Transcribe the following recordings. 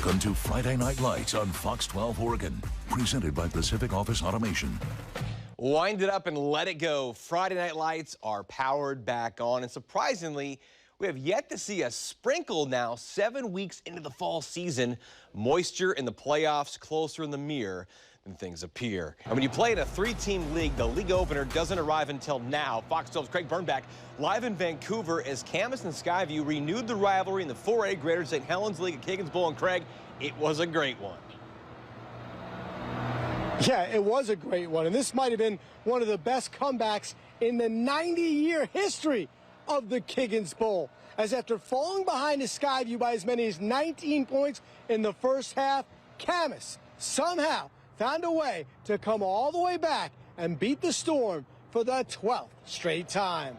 Welcome to Friday Night Lights on Fox 12 Oregon, presented by Pacific Office Automation. Wind it up and let it go. Friday Night Lights are powered back on, and surprisingly, we have yet to see a sprinkle now 7 weeks into the fall season. Moisture in the playoffs closer in the mirror than things appear. And when you play in a three-team league, the league opener doesn't arrive until now. Fox 12's Craig Burnback live in Vancouver as Camas and Skyview renewed the rivalry in the 4A Greater St. Helens League at Kiggins Bowl. And Craig, it was a great one. Yeah, it was a great one, and this might have been one of the best comebacks in the 90-year history of the Kiggins Bowl. As after falling behind to Skyview by as many as 19 points in the first half, Camas somehow found a way to come all the way back and beat the Storm for the 12th straight time.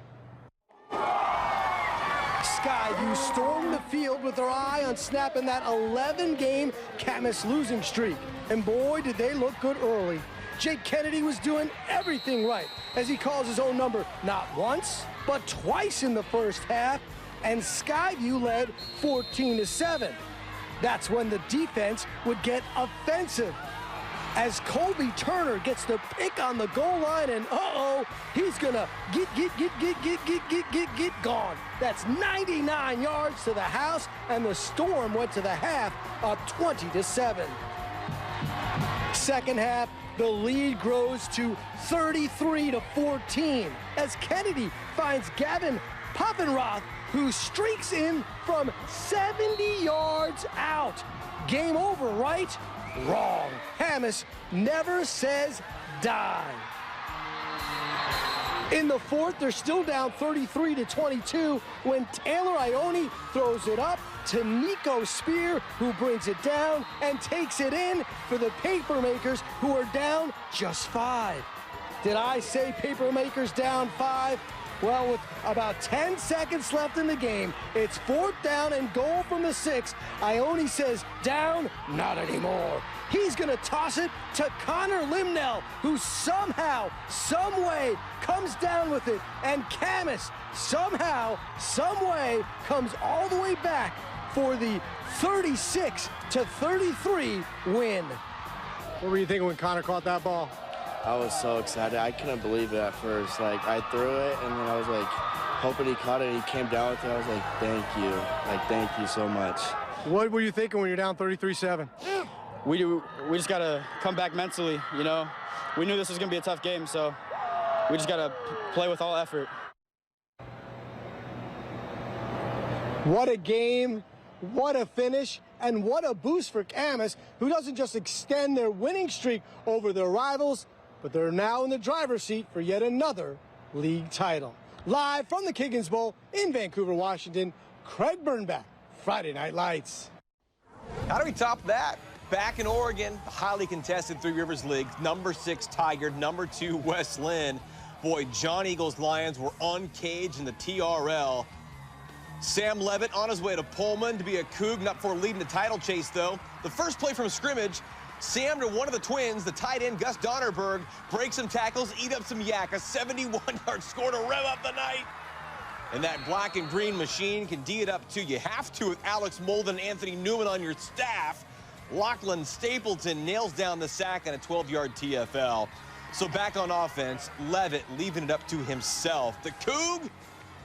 Skyview stormed the field with their eye on snapping that 11-game Camas losing streak. And boy, did they look good early. Jake Kennedy was doing everything right as he calls his own number not once, but twice in the first half, and Skyview led 14-7. That's when the defense would get offensive, as Colby Turner gets the pick on the goal line, and he's gonna get gone. That's 99 yards to the house, and the Storm went to the half up 20-7. Second half, the lead grows to 33-14 as Kennedy finds Gavin Poffenroth, who streaks in from 70 yards out. Game over, right? Wrong. Camas never says die. In the fourth, they're still down 33-22 when Taylor Ione throws it up to Nico Spear, who brings it down and takes it in for the Papermakers, who are down just 5. Did I say Papermakers down 5? Well, with about 10 seconds left in the game, it's 4th down and goal from the 6. Ione says, down, not anymore. He's going to toss it to Connor Limnell, who somehow, some way, comes down with it. And Camas, somehow, some way, comes all the way back for the 36-33 win. What were you thinking when Connor caught that ball? I was so excited. I couldn't believe it at first. Like, I threw it, and then I was, like, hoping he caught it, and he came down with it. I was like, thank you. Like, thank you so much. What were you thinking when you're down 33-7? We just got to come back mentally, you know. We knew this was going to be a tough game, so we just got to play with all effort. What a game, what a finish, and what a boost for Camas, who doesn't just extend their winning streak over their rivals, but they're now in the driver's seat for yet another league title. Live from the Kiggins Bowl in Vancouver, Washington, Craig Burnback, Friday Night Lights. How do we top that? Back in Oregon, the highly contested Three Rivers League, number 6 Tiger, number 2 West Lynn. Boy, John Eagle's Lions were uncaged in the TRL. Sam Levitt on his way to Pullman to be a Coug, not for leading the title chase, though. The first play from scrimmage, Sam to one of the twins, the tight end Gus Donnerberg, breaks some tackles, eat up some yak, a 71-yard score to rev up the night. And that black and green machine can D it up too. You have to with Alex Molden and Anthony Newman on your staff. Lachlan Stapleton nails down the sack and a 12-yard TFL. So back on offense, Levitt leaving it up to himself. The Coug,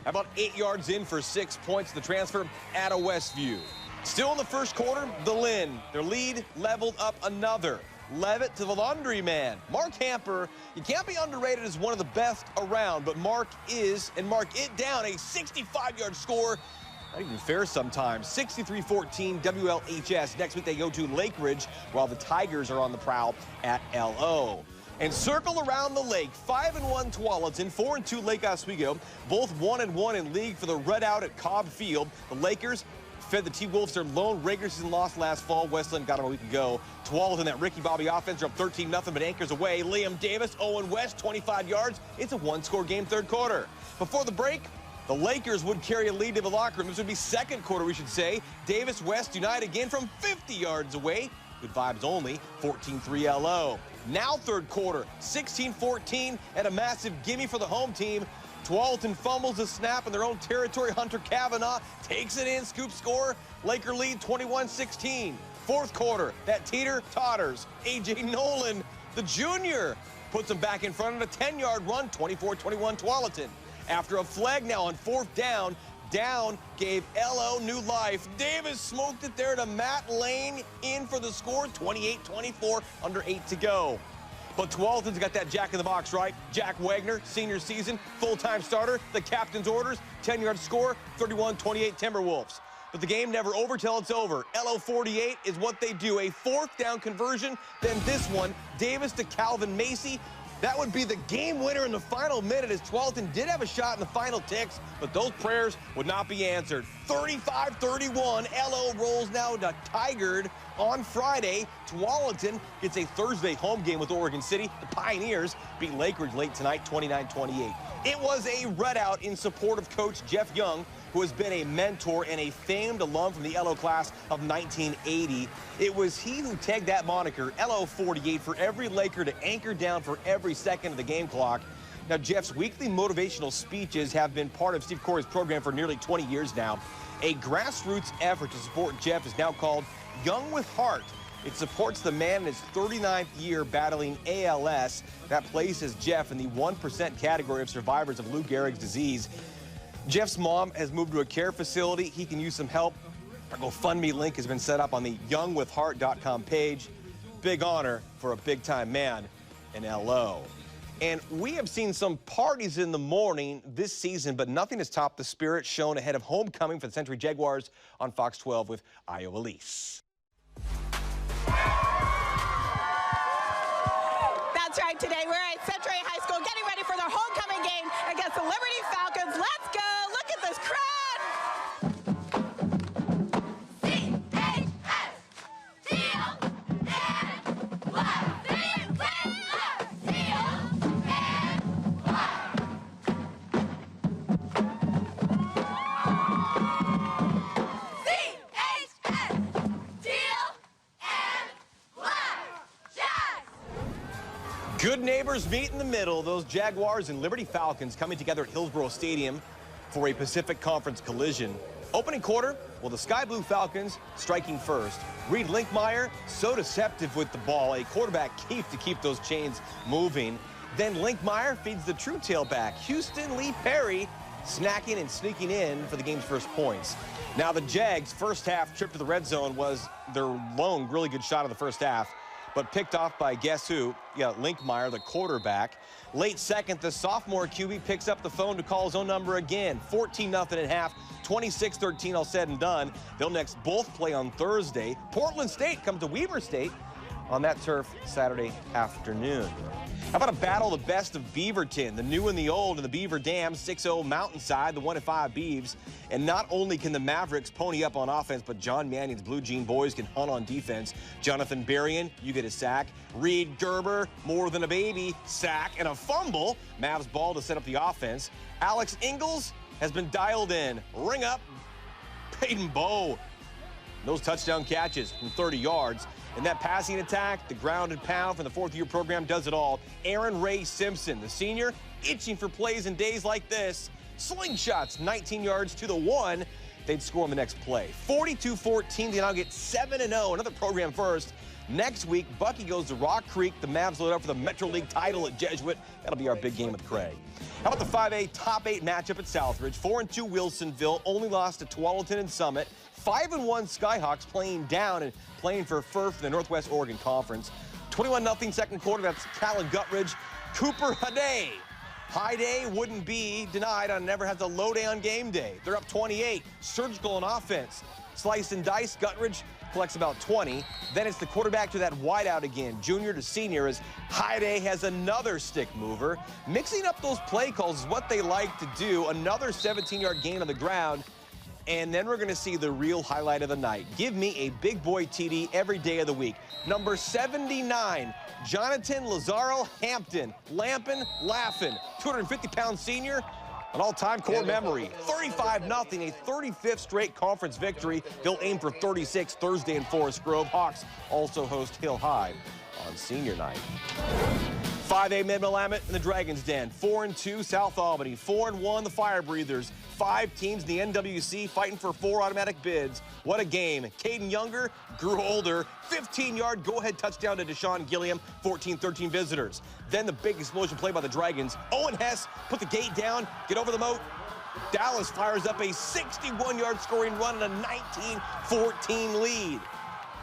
about 8 yards in for 6 points. The transfer out of Westview. Still in the first quarter, the Lynn. Their lead leveled up another. Levitt to the laundry man. Mark Hamper, you can't be underrated as one of the best around, but Mark is, and Mark it down, a 65-yard score. Not even fair sometimes. 63-14 WLHS. Next week they go to Lake Ridge while the Tigers are on the prowl at LO. And circle around the lake, 5-1 Tualatin, 4-2 Lake Oswego, both 1-1 in league for the Redout at Cobb Field. The Lakers fed the T-Wolves their lone regular season loss last fall. Westland got them a week ago. Tualatin, that Ricky Bobby offense, are up 13-0, but anchors away. Liam Davis, Owen West, 25 yards. It's a one-score game, third quarter. Before the break, the Lakers would carry a lead to the locker room. This would be second quarter, we should say. Davis West unite again from 50 yards away. Good vibes only, 14-3 LO. Now third quarter, 16-14, and a massive gimme for the home team. Tualatin fumbles the snap in their own territory. Hunter Kavanaugh takes it in, scoop score. Laker lead 21-16. Fourth quarter, that teeter-totters. A.J. Nolan, the junior, puts them back in front of a 10-yard run, 24-21 Tualatin. After a flag now on fourth down, gave LO new life. Davis smoked it there to Matt Lane, in for the score, 28-24, under 8 to go. But Tualatin's got that jack-in-the-box, right? Jack Wagner, senior season, full-time starter, the captain's orders, 10-yard score, 31-28 Timberwolves. But the game never over till it's over. LO 48 is what they do, a fourth down conversion. Then this one, Davis to Calvin Macy. That would be the game winner in the final minute, as Tualatin did have a shot in the final ticks, but those prayers would not be answered. 35-31, LO rolls now to Tigard on Friday. Tualatin gets a Thursday home game with Oregon City. The Pioneers beat Lakeridge late tonight, 29-28. It was a readout in support of Coach Jeff Young, who has been a mentor and a famed alum from the LO class of 1980. It was he who tagged that moniker, LO 48, for every Laker to anchor down for every second of the game clock. Now, Jeff's weekly motivational speeches have been part of Steve Corey's program for nearly 20 years now. A grassroots effort to support Jeff is now called Young with Heart. It supports the man in his 39th year battling ALS. That places Jeff in the 1% category of survivors of Lou Gehrig's disease. Jeff's mom has moved to a care facility. He can use some help. Our GoFundMe link has been set up on the youngwithheart.com page. Big honor for a big-time man in LO. And we have seen some parties in the morning this season, but nothing has topped the spirit shown ahead of homecoming for the Century Jaguars on Fox 12 with Io Elise. That's right. Today we're at Century High School getting ready for their homecoming game against the Liberty Falcons. Let's go. Look at this crowd. Good neighbors meet in the middle. Those Jaguars and Liberty Falcons coming together at Hillsborough Stadium for a Pacific Conference collision. Opening quarter, well, the Sky Blue Falcons striking first. Reed Linkmeyer, so deceptive with the ball. A quarterback keep to keep those chains moving. Then Linkmeyer feeds the true tailback, Houston Lee Perry, snacking and sneaking in for the game's first points. Now, the Jags' first half trip to the red zone was their lone really good shot of the first half, but picked off by guess who? Yeah, Linkmeyer, the quarterback. Late second, the sophomore QB picks up the phone to call his own number again. 14-0 at half, 26-13 all said and done. They'll next both play on Thursday. Portland State comes to Weber State on that turf Saturday afternoon. How about a battle of the best of Beaverton, the new and the old, and the Beaver Dam, 6-0 Mountainside, the 1-5 Beavs. And not only can the Mavericks pony up on offense, but John Mannion's Blue Jean boys can hunt on defense. Jonathan Berrien, you get a sack. Reed Gerber, more than a baby, sack and a fumble. Mavs ball to set up the offense. Alex Ingalls has been dialed in. Ring up, Peyton Bowe. Those touchdown catches from 30 yards. And that passing attack, the ground and pound from the fourth-year program does it all. Aaron Ray Simpson, the senior, itching for plays in days like this. Slingshots, 19 yards to the 1. They'd score on the next play. 42-14, they now get 7-0, another program first. Next week, Bucky goes to Rock Creek. The Mavs load up for the Metro League title at Jesuit. That'll be our big game with Craig. How about the 5A top 8 matchup at Southridge? 4-2 Wilsonville, only lost to Tualatin and Summit. 5-1 Skyhawks playing down and playing for first in the Northwest Oregon Conference. 21-0 second quarter, that's Callan Guttridge. Cooper Haday. High day wouldn't be denied on never has a low day on game day. They're up 28, surgical on offense. Slice and dice, Guttridge collects about 20. Then it's the quarterback to that wideout again, junior to senior, as Haday has another stick mover. Mixing up those play calls is what they like to do. Another 17-yard gain on the ground. And then we're going to see the real highlight of the night. Give me a big boy TD every day of the week. Number 79, Jonathan Lazaro Hampton. Lampin', laughing. 250-pound senior. An all-time core memory. 35-0, a 35th straight conference victory. They'll aim for 36 Thursday in Forest Grove. Hawks also host Hill High on senior night. 5A Mid-Willamette and the Dragons Den. 4-2 South Albany. 4-1 the Fire Breathers. 5 teams in the NWC fighting for 4 automatic bids. What a game. Caden Younger grew older. 15-yard go-ahead touchdown to Deshaun Gilliam. 14-13 visitors. Then the big explosion play by the Dragons. Owen Hess put the gate down, get over the moat. Dallas fires up a 61-yard scoring run and a 19-14 lead.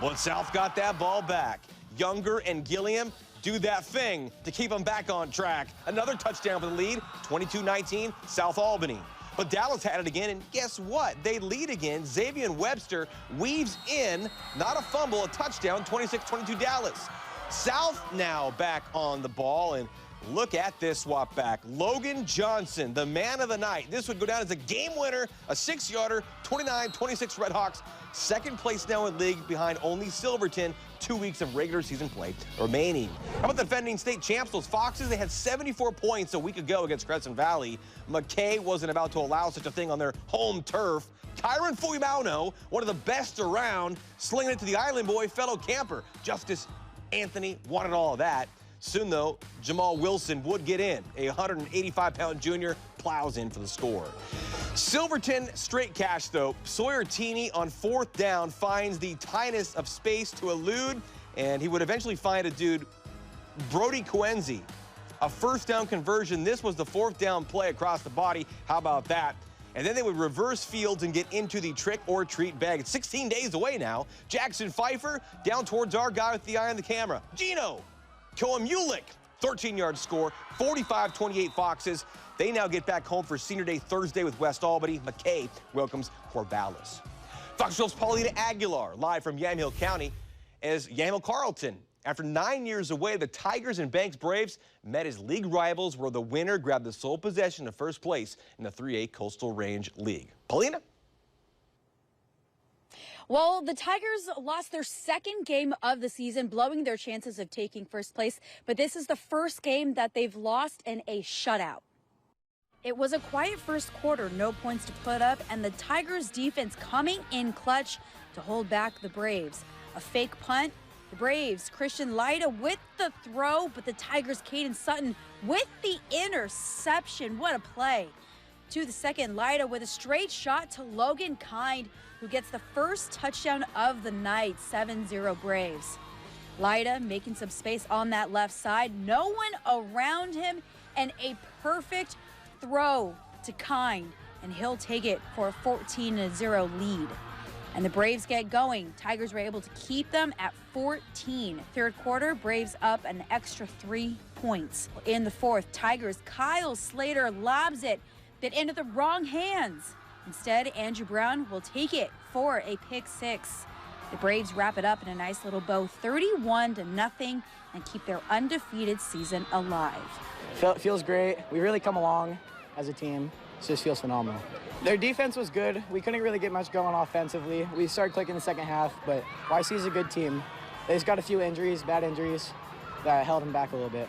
But South got that ball back. Younger and Gilliam do that thing to keep them back on track. Another touchdown for the lead, 22-19, South Albany. But Dallas had it again, and guess what? They lead again. Xavier Webster weaves in, not a fumble, a touchdown, 26-22 Dallas. South now back on the ball, and look at this swap back. Logan Johnson, the man of the night. This would go down as a game winner, a 6-yarder, 29-26 Redhawks. Second place now in league behind only Silverton. 2 weeks of regular season play remaining. How about the defending state champs, those Foxes? They had 74 points a week ago against Crescent Valley. McKay wasn't about to allow such a thing on their home turf. Tyron Fuimauno, one of the best around, slinging it to the Island Boy fellow camper. Justice Anthony wanted all of that. Soon, though, Jamal Wilson would get in. A 185-pound junior plows in for the score. Silverton straight cash, though. Sawyer Teeney on 4th down finds the tightness of space to elude, and he would eventually find a dude, Brody Coenzi. A 1st down conversion. This was the 4th down play across the body. How about that? And then they would reverse fields and get into the trick or treat bag. It's 16 days away now. Jackson Pfeiffer down towards our guy with the eye on the camera. Gino Koemulik, 13-yard score, 45-28 Foxes. They now get back home for Senior Day Thursday with West Albany. McKay welcomes Corvallis. Fox 12's Paulina Aguilar, live from Yamhill County, as Yamhill Carlton. After 9 years away, the Tigers and Banks Braves met as league rivals, where the winner grabbed the sole possession of first place in the 3A Coastal Range League. Paulina? Well, the Tigers lost their 2nd game of the season, blowing their chances of taking first place. But this is the first game that they've lost in a shutout. It was a quiet first quarter, no points to put up, and the Tigers defense coming in clutch to hold back the Braves. A fake punt, the Braves, Christian Lyda with the throw, but the Tigers, Caden Sutton with the interception. What a play. To the second, Lyda with a straight shot to Logan Kind, who gets the first touchdown of the night, 7-0 Braves. Lyda making some space on that left side, no one around him, and a perfect throw to Kind, and he'll take it for a 14-0 lead. And the Braves get going. Tigers were able to keep them at 14. Third quarter, Braves up an extra 3 points. In the fourth, Tigers, Kyle Slater lobs it, but into the wrong hands. Instead, Andrew Brown will take it for a pick 6. The Braves wrap it up in a nice little bow, 31-0, and keep their undefeated season alive. Feels great. We really come along as a team. It just feels phenomenal. Their defense was good. We couldn't really get much going offensively. We started clicking the second half, but YC is a good team. They just got a few injuries, bad injuries, that held them back a little bit.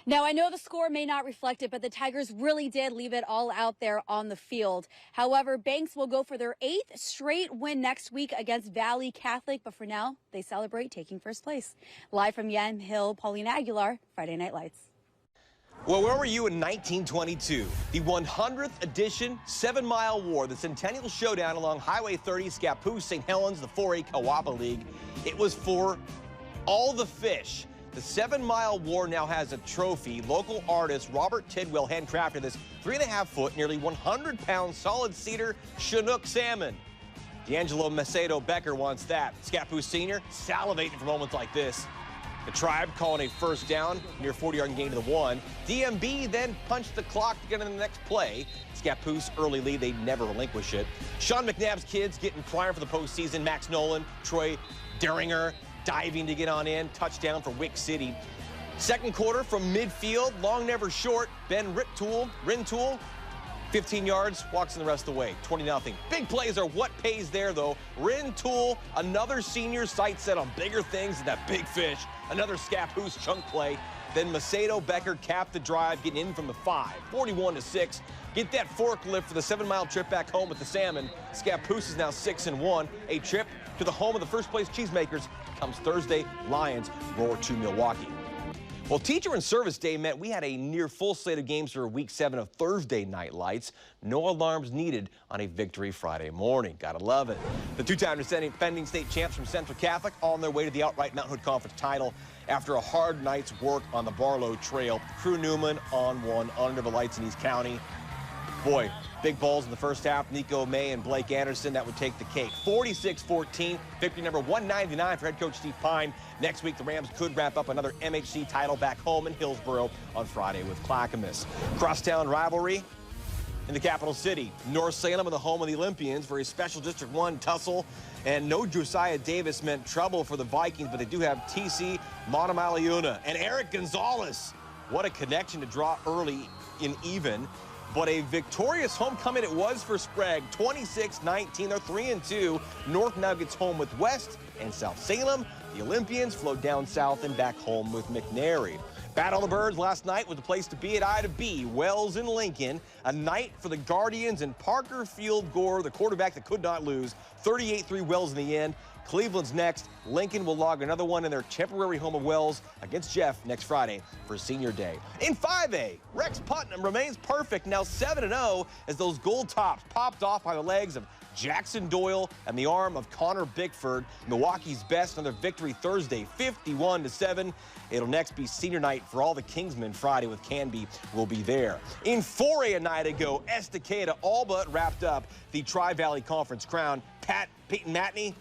Now, I know the score may not reflect it, but the Tigers really did leave it all out there on the field. However, Banks will go for their 8th straight win next week against Valley Catholic, but for now, they celebrate taking first place. Live from Yamhill, Paulina Aguilar, Friday Night Lights. Well, where were you in 1922? The 100th edition 7-Mile War, the Centennial Showdown along Highway 30, Scappoose, St. Helens, the 4A Kawapa League. It was for all the fish. The 7-Mile War now has a trophy. Local artist Robert Tidwell handcrafted this 3.5-foot, nearly 100-pound solid cedar Chinook salmon. D'Angelo Macedo Becker wants that. Scappoose Senior salivating for moments like this. The Tribe calling a first down, near 40-yard gain to the 1. DMB then punched the clock to get in the next play. Scappoose early lead, they never relinquish it. Sean McNabb's kids getting primed for the postseason. Max Nolan, Troy Deringer diving to get on in. Touchdown for Wick City. Second quarter from midfield, long never short. Ben Rintoul, 15 yards, walks in the rest of the way, 20-0. Big plays are what pays there, though. Rintoul, another senior, sight set on bigger things than that big fish. Another Scappoose chunk play. Then Macedo Becker capped the drive, getting in from the 5, 41-6. Get that forklift for the 7-mile trip back home with the Salmon. Scappoose is now 6-1. A trip to the home of the first-place Cheesemakers comes Thursday. Lions roar to Milwaukee. Well, Teacher and Service Day meant we had a near full slate of games for Week 7 of Thursday Night Lights. No alarms needed on a victory Friday morning. Gotta love it. The two-time defending state champs from Central Catholic on their way to the outright Mountain Hood Conference title after a hard night's work on the Barlow Trail. Crew Newman on one under the lights in East County. Boy, big balls in the first half. Nico May and Blake Anderson, that would take the cake. 46-14, victory number 199 for head coach Steve Pine. Next week, the Rams could wrap up another MHC title back home in Hillsboro on Friday with Clackamas. Crosstown rivalry in the capital city. North Salem in the home of the Olympians for a special District 1 tussle. And no Josiah Davis meant trouble for the Vikings, but they do have TC Monomaliuna and Eric Gonzalez. What a connection to draw early in even. But a victorious homecoming it was for Sprague, 26-19. They're 3-2. North now gets home with West and South Salem. The Olympians flowed down south and back home with McNary. Battle of the Birds last night was the place to be at I to B. Wells and Lincoln. A night for the Guardians and Parker Field Gore, the quarterback that could not lose. 38-3 Wells in the end. Cleveland's next. Lincoln will log another one in their temporary home of Wells against Jeff next Friday for Senior Day. In 5A, Rex Putnam remains perfect, now 7-0 as those gold tops popped off by the legs of Jackson Doyle and the arm of Connor Bickford. Milwaukee's best on their victory Thursday, 51-7. It'll next be senior night for all the Kingsmen Friday with Canby will be there. In 4A a night ago, Estacada all but wrapped up the Tri-Valley Conference crown. Peyton Matney,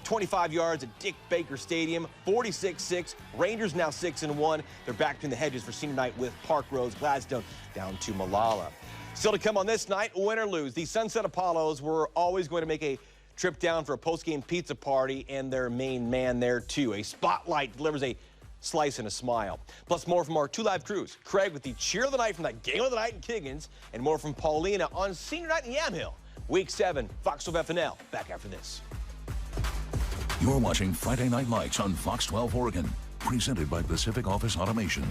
25 yards at Dick Baker Stadium, 46-6. Rangers now 6-1. They're back between the hedges for senior night with Park Rose Gladstone down to Malala. Still to come on this night, win or lose, the Sunset Apollos were always going to make a trip down for a post-game pizza party, and their main man there too. A spotlight delivers a slice and a smile. Plus more from our two live crews. Craig with the cheer of the night from that game of the night in Kiggins, and more from Paulina on senior night in Yamhill. Week 7, Fox 12 FNL. Back after this. You're watching Friday Night Lights on Fox 12 Oregon, presented by Pacific Office Automation.